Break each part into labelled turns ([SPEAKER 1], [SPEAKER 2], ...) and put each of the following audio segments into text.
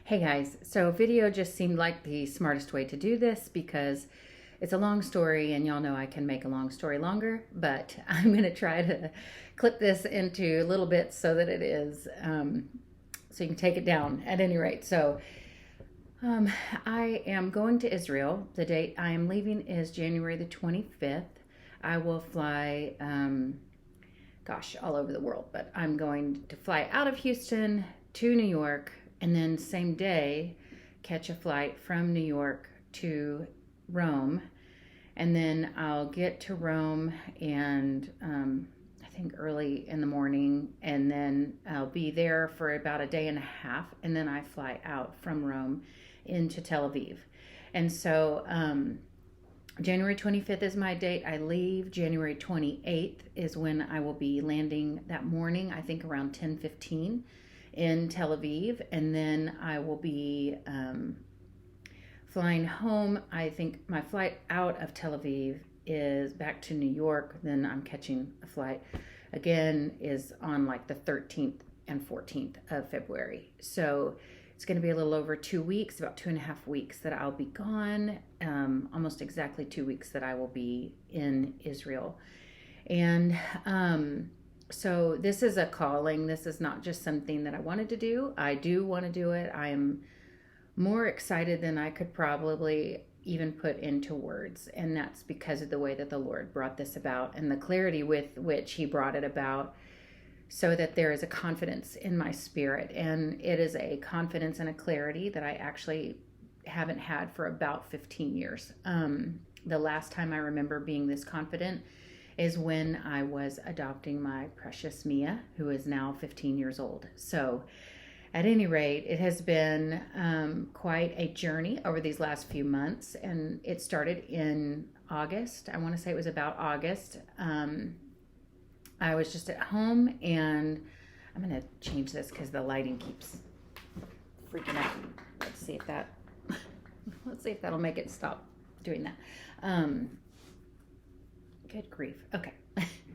[SPEAKER 1] Hey guys, so video just seemed like the smartest way to do this because it's a long story and y'all know I can make a long story longer, but I'm going to try to clip this into little bits so that it is, so you can take it down at any rate. I am going to Israel. The date I am leaving is January the 25th. I will fly, all over the world, but I'm going to fly out of Houston to New York and then same day catch a flight from New York to Rome. And then I'll get to Rome and I think early in the morning, and then I'll be there for about a day and a half, and then I fly out from Rome into Tel Aviv. And so January 25th is my date. I leave. January 28th is when I will be landing that morning, I think around 10:15 in Tel Aviv. And then I will be flying home. I think my flight out of Tel Aviv is back to New York. Then I'm catching a flight again is on like the 13th and 14th of February. So it's going to be a little over 2 weeks, about 2.5 weeks that I'll be gone, almost exactly 2 weeks that I will be in Israel. And so this is a calling. This is not just something that I wanted to do. I do want to do it. I am more excited than I could probably even put into words. And that's because of the way that the Lord brought this about and the clarity with which he brought it about, so that there is a confidence in my spirit. And it is a confidence and a clarity that I actually haven't had for about 15 years. The last time I remember being this confident is when I was adopting my precious Mia, who is now 15 years old. So at any rate, it has been quite a journey over these last few months. And it started in August. I want to say it was about August. I was just at home, and I'm going to change this because the lighting keeps freaking out. Let's see if that'll make it stop doing that. Good grief. Okay.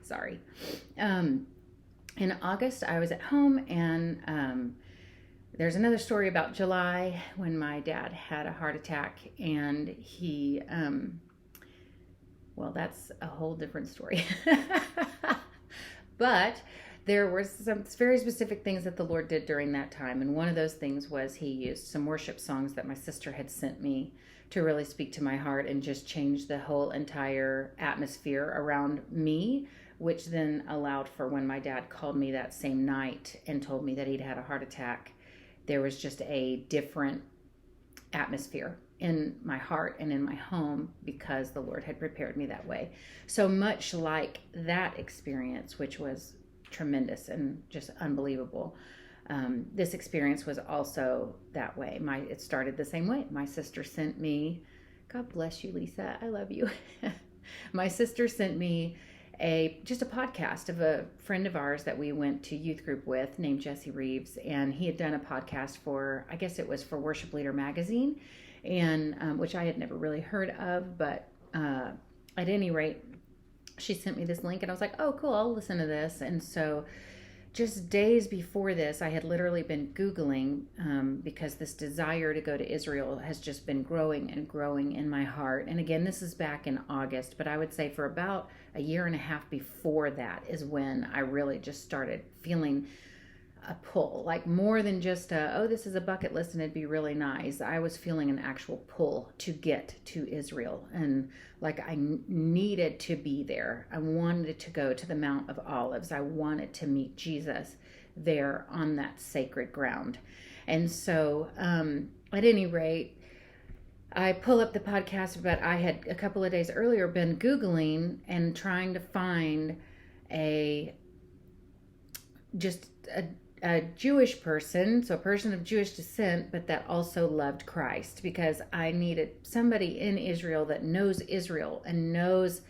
[SPEAKER 1] Sorry. In August, I was at home, and there's another story about July when my dad had a heart attack, and he, that's a whole different story. But there were some very specific things that the Lord did during that time. And one of those things was he used some worship songs that my sister had sent me to really speak to my heart and just change the whole entire atmosphere around me, which then allowed for when my dad called me that same night and told me that he'd had a heart attack, there was just a different atmosphere in my heart and in my home because the Lord had prepared me that way. So much like that experience, which was tremendous and just unbelievable, this experience was also that way. It started the same way. My sister sent me, God bless you, Lisa, I love you. My sister sent me just a podcast of a friend of ours that we went to youth group with named Jesse Reeves, and he had done a podcast for, I guess it was for Worship Leader magazine, and which I had never really heard of, but at any rate, she sent me this link, and I was like, oh, cool, I'll listen to this. And so just days before this, I had literally been Googling because this desire to go to Israel has just been growing and growing in my heart. And again, this is back in August, but I would say for about a year and a half before that is when I really just started feeling a pull, like more than just this is a bucket list and it'd be really nice. I was feeling an actual pull to get to Israel, and like I needed to be there. I wanted to go to the Mount of Olives. I wanted to meet Jesus there on that sacred ground. And so at any rate, I pull up the podcast, but I had a couple of days earlier been Googling and trying to find a Jewish person, so a person of Jewish descent, but that also loved Christ, because I needed somebody in Israel that knows Israel and knows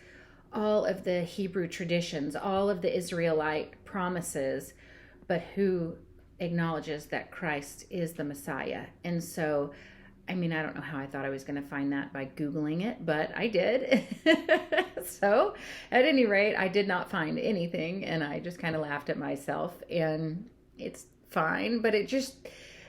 [SPEAKER 1] all of the Hebrew traditions, all of the Israelite promises, but who acknowledges that Christ is the Messiah. And so, I don't know how I thought I was going to find that by Googling it, but I did. So at any rate, I did not find anything, and I just kind of laughed at myself, and it's fine, but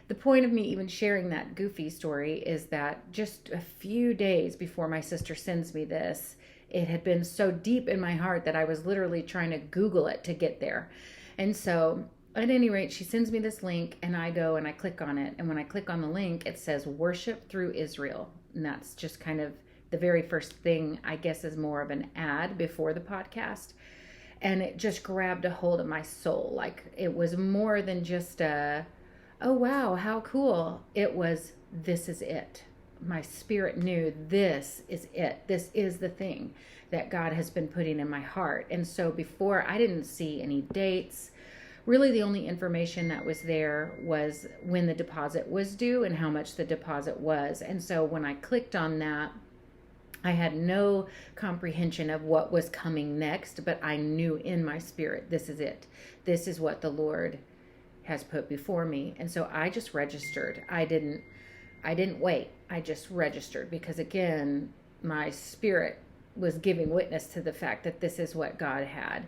[SPEAKER 1] the point of me even sharing that goofy story is that just a few days before my sister sends me this, it had been so deep in my heart that I was literally trying to Google it to get there. And so at any rate, she sends me this link and I go and I click on it. And when I click on the link, it says Worship Through Israel. And that's just kind of the very first thing, I guess, is more of an ad before the podcast. And it just grabbed a hold of my soul. Like it was more than just oh wow, how cool. It was, this is it. My spirit knew this is it. This is the thing that God has been putting in my heart. And so before, I didn't see any dates. Really, the only information that was there was when the deposit was due and how much the deposit was. And so when I clicked on that, I had no comprehension of what was coming next, but I knew in my spirit, this is it. This is what the Lord has put before me. And so I just registered. I didn't wait. I just registered because, again, my spirit was giving witness to the fact that this is what God had.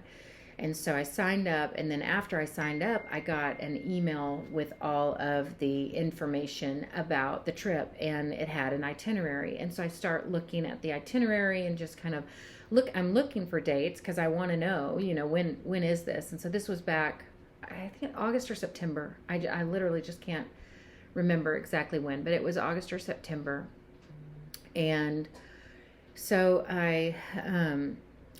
[SPEAKER 1] And so I signed up, and then after I signed up, I got an email with all of the information about the trip, and it had an itinerary. And so I start looking at the itinerary and just kind of I'm looking for dates because I want to know, when is this? And so this was back, I think August or September. I literally just can't remember exactly when, but it was August or September. And so I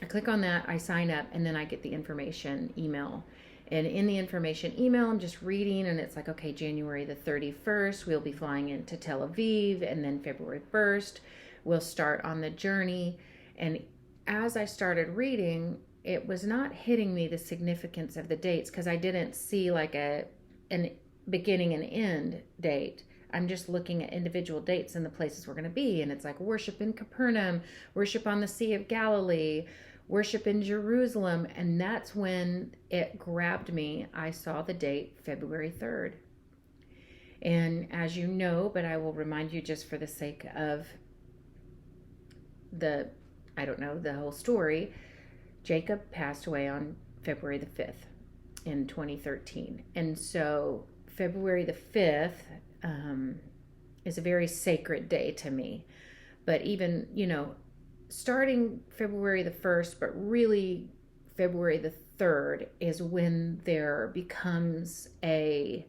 [SPEAKER 1] click on that, I sign up, and then I get the information email. And in the information email, I'm just reading, and it's like, okay, January the 31st, we'll be flying into Tel Aviv, and then February 1st, we'll start on the journey. And as I started reading, it was not hitting me the significance of the dates because I didn't see like an beginning and end date. I'm just looking at individual dates and the places we're going to be. And it's like worship in Capernaum, worship on the Sea of Galilee, worship in Jerusalem. And that's when it grabbed me. I saw the date February 3rd. And as you know, but I will remind you just for the sake of the whole story, Jacob passed away on February the 5th in 2013. And so February the 5th is a very sacred day to me. But even, starting February the 1st, but really February the 3rd is when there becomes a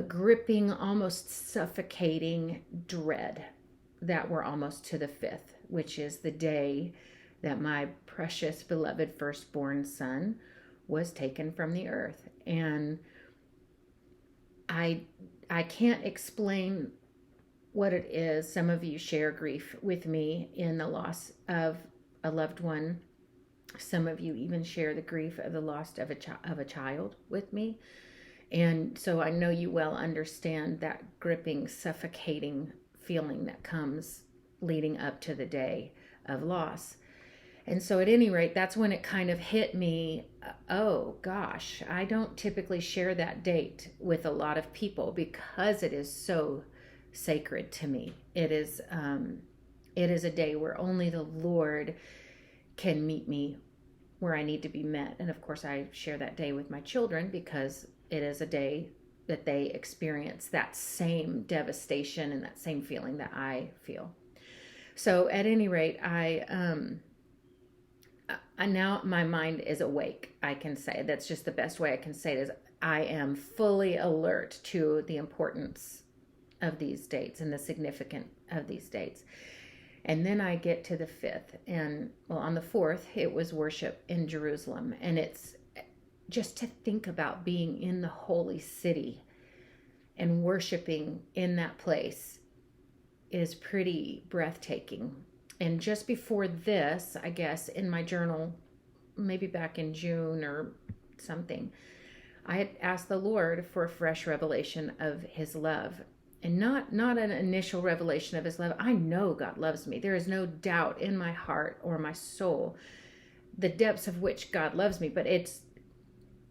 [SPEAKER 1] gripping, almost suffocating dread that we're almost to the 5th, which is the day that my precious, beloved firstborn son was taken from the earth. And I can't explain what it is. Some of you share grief with me in the loss of a loved one. Some of you even share the grief of the loss of a child with me. And so I know you well understand that gripping, suffocating feeling that comes leading up to the day of loss. And so at any rate, that's when it kind of hit me, oh gosh, I don't typically share that date with a lot of people because it is so sacred to me. It is a day where only the Lord can meet me where I need to be met. And of course, I share that day with my children because it is a day that they experience that same devastation and that same feeling that I feel. So at any rate, now my mind is awake, I can say. That's just the best way I can say it is I am fully alert to the importance of these dates and the significance of these dates. And then I get to the 5th. And well, on the 4th, it was worship in Jerusalem. And it's just to think about being in the holy city and worshiping in that place is pretty breathtaking. And just before this, I guess, in my journal, maybe back in June or something, I had asked the Lord for a fresh revelation of his love. And not an initial revelation of his love. I know God loves me. There is no doubt in my heart or my soul the depths of which God loves me. But it's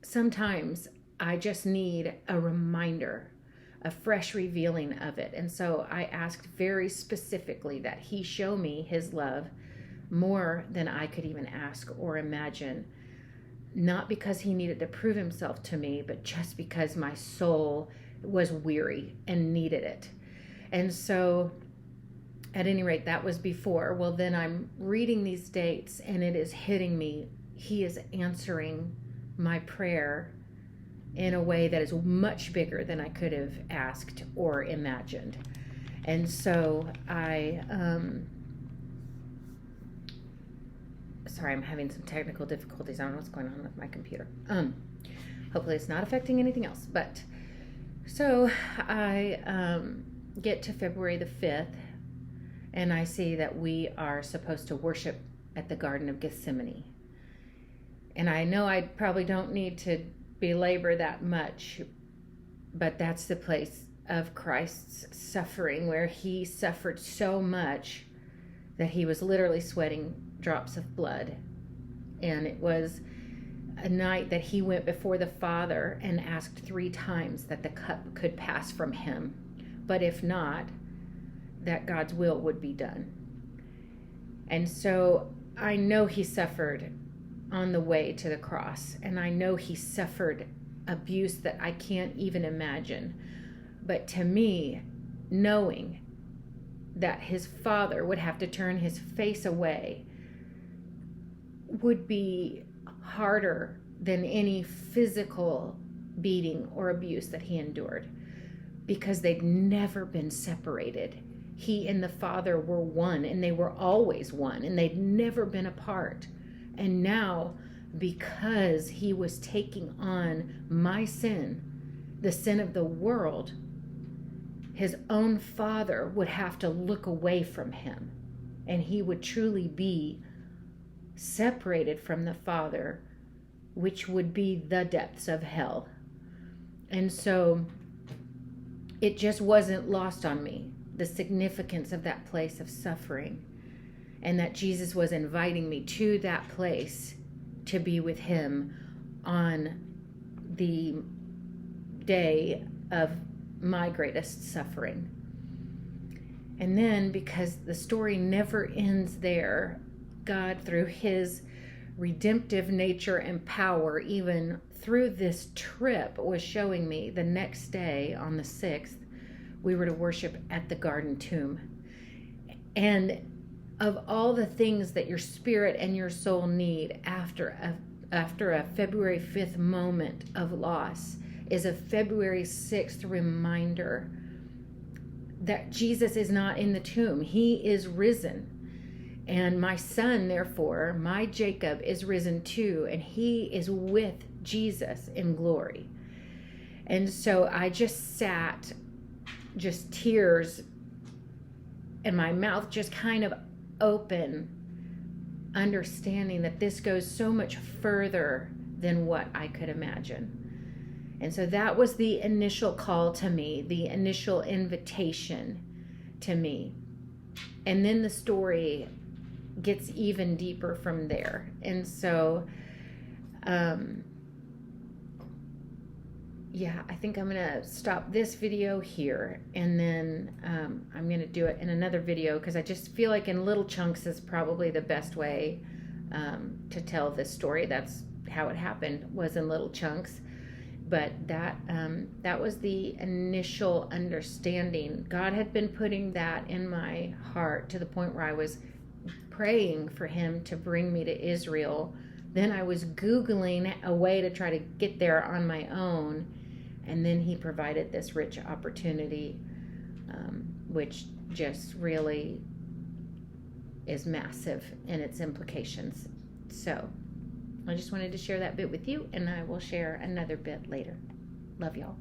[SPEAKER 1] sometimes I just need a reminder, a fresh revealing of it. And so I asked very specifically that he show me his love more than I could even ask or imagine. Not because he needed to prove himself to me, but just because my soul was weary and needed it. And so at any rate, that was before. Well, then I'm reading these dates and it is hitting me. He is answering my prayer in a way that is much bigger than I could have asked or imagined. And so sorry, I'm having some technical difficulties. I don't know what's going on with my computer. Hopefully it's not affecting anything else. But so I get to February the 5th, and I see that we are supposed to worship at the Garden of Gethsemane. And I know I probably don't need to belabor that much, but that's the place of Christ's suffering, where he suffered so much that he was literally sweating drops of blood. And it was a night that he went before the Father and asked 3 times that the cup could pass from him, but if not, that God's will would be done. And so I know he suffered on the way to the cross, and I know he suffered abuse that I can't even imagine. But to me, knowing that his Father would have to turn his face away would be harder than any physical beating or abuse that he endured, because they'd never been separated. He and the Father were one, and they were always one, and they'd never been apart. And now, because he was taking on my sin, the sin of the world, his own Father would have to look away from him, and he would truly be separated from the Father, which would be the depths of hell. And so it just wasn't lost on me, the significance of that place of suffering, and that Jesus was inviting me to that place to be with him on the day of my greatest suffering. And then, because the story never ends there, God, through his redemptive nature and power, even through this trip, was showing me the next day, on the 6th, we were to worship at the garden tomb. And of all the things that your spirit and your soul need after a February 5th moment of loss, is a February 6th reminder that Jesus is not in the tomb. He is risen. And my son, therefore, my Jacob, is risen too, and he is with Jesus in glory. And so I just sat, just tears, and my mouth just kind of open, understanding that this goes so much further than what I could imagine. And so that was the initial call to me, the initial invitation to me. And then the story gets even deeper from there. And so, I think I'm going to stop this video here, and then I'm going to do it in another video, because I just feel like in little chunks is probably the best way to tell this story. That's how it happened, was in little chunks. But that was the initial understanding. God had been putting that in my heart to the point where I was praying for him to bring me to Israel. Then I was Googling a way to try to get there on my own. And then he provided this rich opportunity, which just really is massive in its implications. So I just wanted to share that bit with you, and I will share another bit later. Love y'all.